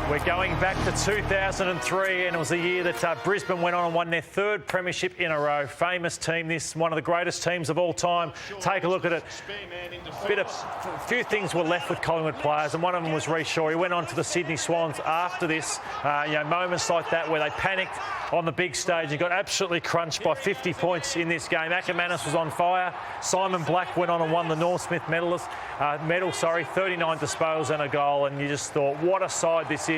We're going back to 2003, and it was the year that Brisbane went on and won their third premiership in a row. Famous team, this one of the greatest teams of all time. Take a look at it. A few things were left with Collingwood players, and one of them was Rhys Shaw. He went on to the Sydney Swans after this. Moments like that where they panicked on the big stage and got absolutely crunched by 50 points in this game. Ackermanis was on fire. Simon Black went on and won the Norm Smith medal, 39 disposals and a goal, and you just thought, what a side this is.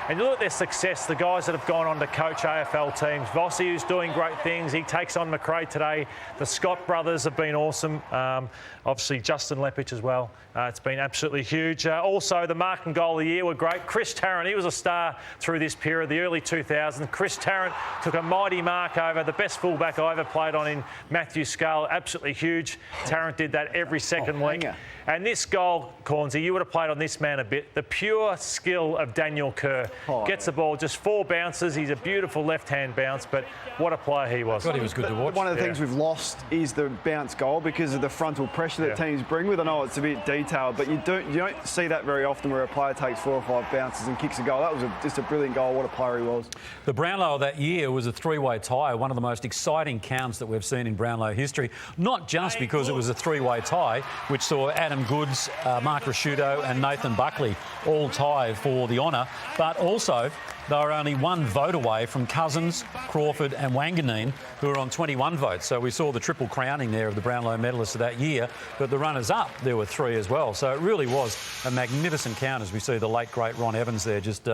And you look at their success, the guys that have gone on to coach AFL teams. Vossi, who's doing great things, he takes on McRae today. The Scott brothers have been awesome. Obviously, Justin Lepich as well. It's been absolutely huge. Also, the mark and goal of the year were great. Chris Tarrant, he was a star through this period, the early 2000s. Chris Tarrant took a mighty mark over the best fullback I ever played on in Matthew Scale. Absolutely huge. Tarrant did that every second week. And this goal, Cornsey, you would have played on this man a bit. The pure skill of Daniel Kerr. Gets the ball, just 4 bounces. He's a beautiful left-hand bounce, but what a player he was. I thought he was good to watch. One of the things we've lost is the bounce goal because of the frontal pressure that teams bring with. I know it's a bit detailed, but you don't see that very often where a player takes 4 or 5 bounces and kicks a goal. That was just a brilliant goal. What a player he was. The Brownlow that year was a 3-way tie, one of the most exciting counts that we've seen in Brownlow history. Not just because it was a 3-way tie, which saw Adam Goods, Mark Rasciuto and Nathan Buckley all tie for the honour, but also they were only 1 vote away from Cousins, Crawford and Wanganeen, who were on 21 votes. So we saw the triple crowning there of the Brownlow medalists of that year. But the runners-up, there were 3 as well. So it really was a magnificent count as we see the late, great Ron Evans there just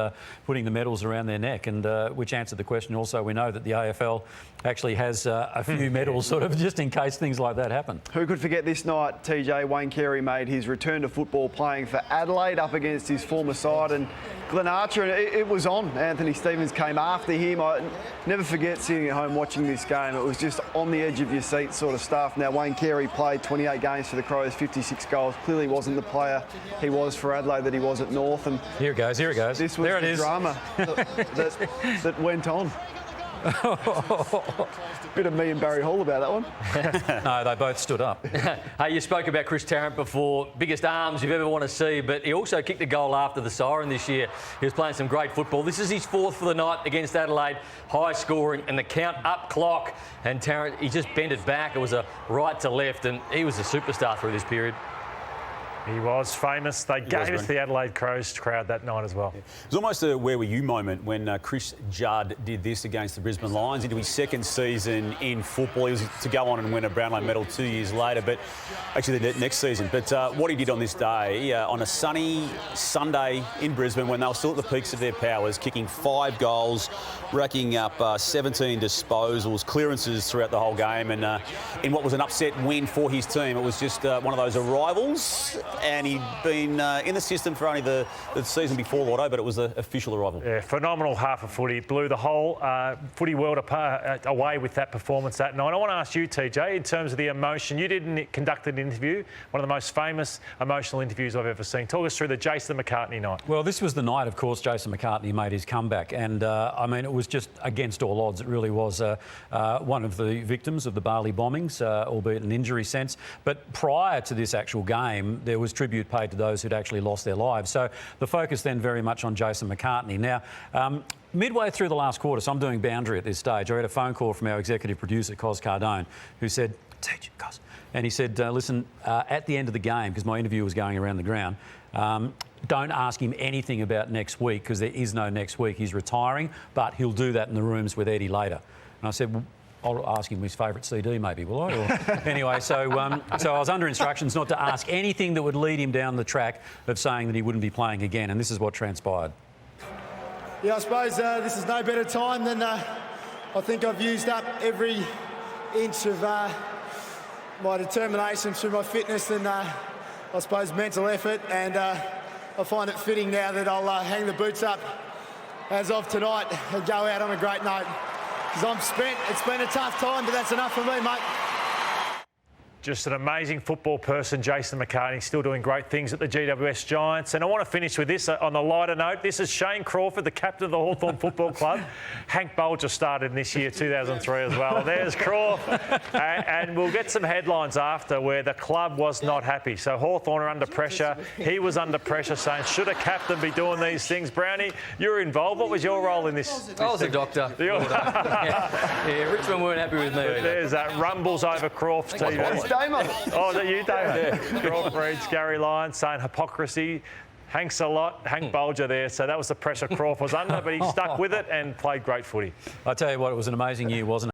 putting the medals around their neck, and which answered the question also. We know that the AFL actually has a few medals sort of just in case things like that happen. Who could forget this night, TJ? Wayne Carey made his return to football playing for Adelaide up against his former side, and Glenn Archer, and it was on. Anthony Stevens came after him. I never forget sitting at home watching this game. It was just on the edge of your seat sort of stuff. Now, Wayne Carey played 28 games for the Crows, 56 goals. Clearly wasn't the player he was for Adelaide that he was at North. And here it goes, here it goes. This was the drama that went on. Bit of me and Barry Hall about that one. No, they both stood up. Hey, you spoke about Chris Tarrant before. Biggest arms you've ever want to see, but he also kicked a goal after the siren this year. He was playing some great football. This is his 4th for the night against Adelaide. High scoring and the count up clock. And Tarrant, he just bent it back. It was a right to left, and he was a superstar through this period. He was famous. They gave us the Adelaide Crows crowd that night as well. It was almost a where were you moment when Chris Judd did this against the Brisbane Lions into his 2nd season in football. He was to go on and win a Brownlow medal 2 years later, but actually the next season. But what he did on this day, on a sunny Sunday in Brisbane when they were still at the peaks of their powers, kicking 5 goals, racking up 17 disposals, clearances throughout the whole game, and in what was an upset win for his team. It was just one of those arrivals. And he'd been in the system for only the season before Llordo, but it was an official arrival. Yeah, phenomenal half of footy. Blew the whole footy world away with that performance that night. I want to ask you, TJ, in terms of the emotion, you did conduct an interview, one of the most famous emotional interviews I've ever seen. Talk us through the Jason McCartney night. Well, this was the night, of course, Jason McCartney made his comeback. And, I mean, it was just against all odds. It really was one of the victims of the Bali bombings, albeit an injury sense. But prior to this actual game, there was tribute paid to those who'd actually lost their lives. So the focus then very much on Jason McCartney. Now, midway through the last quarter, so I'm doing boundary at this stage, I had a phone call from our executive producer, Cos Cardone, who said, "Teach, Cos." And he said, listen, at the end of the game, because my interview was going around the ground, don't ask him anything about next week because there is no next week. He's retiring, but he'll do that in the rooms with Eddie later. And I said, well, I'll ask him his favourite CD, maybe, will I? Or... Anyway, so I was under instructions not to ask anything that would lead him down the track of saying that he wouldn't be playing again, and this is what transpired. Yeah, I suppose this is no better time than I think I've used up every inch of my determination through my fitness and, I suppose, mental effort, and I find it fitting now that I'll hang the boots up as of tonight and go out on a great note. Because I'm spent. It's been a tough time, but that's enough for me, mate. Just an amazing football person, Jason McCartney, still doing great things at the GWS Giants. And I want to finish with this on a lighter note. This is Shane Crawford, the captain of the Hawthorn Football Club. Hank Bolger started in this year, 2003 as well. There's Crawford. And we'll get some headlines after where the club was not happy. So Hawthorn are under pressure. He was under pressure saying, should a captain be doing these things? Brownie, you were involved. What was your role in this? I was a doctor. Yeah, Richmond weren't happy with me either. There's that rumbles over Crawford's TV. Oh, is that you, David? Yeah. Crawford reads Gary Lyons saying hypocrisy. Hank's a lot. Hank Bolger there. So that was the pressure Crawford was under, but he stuck with it and played great footy. I tell you what, it was an amazing year, wasn't it?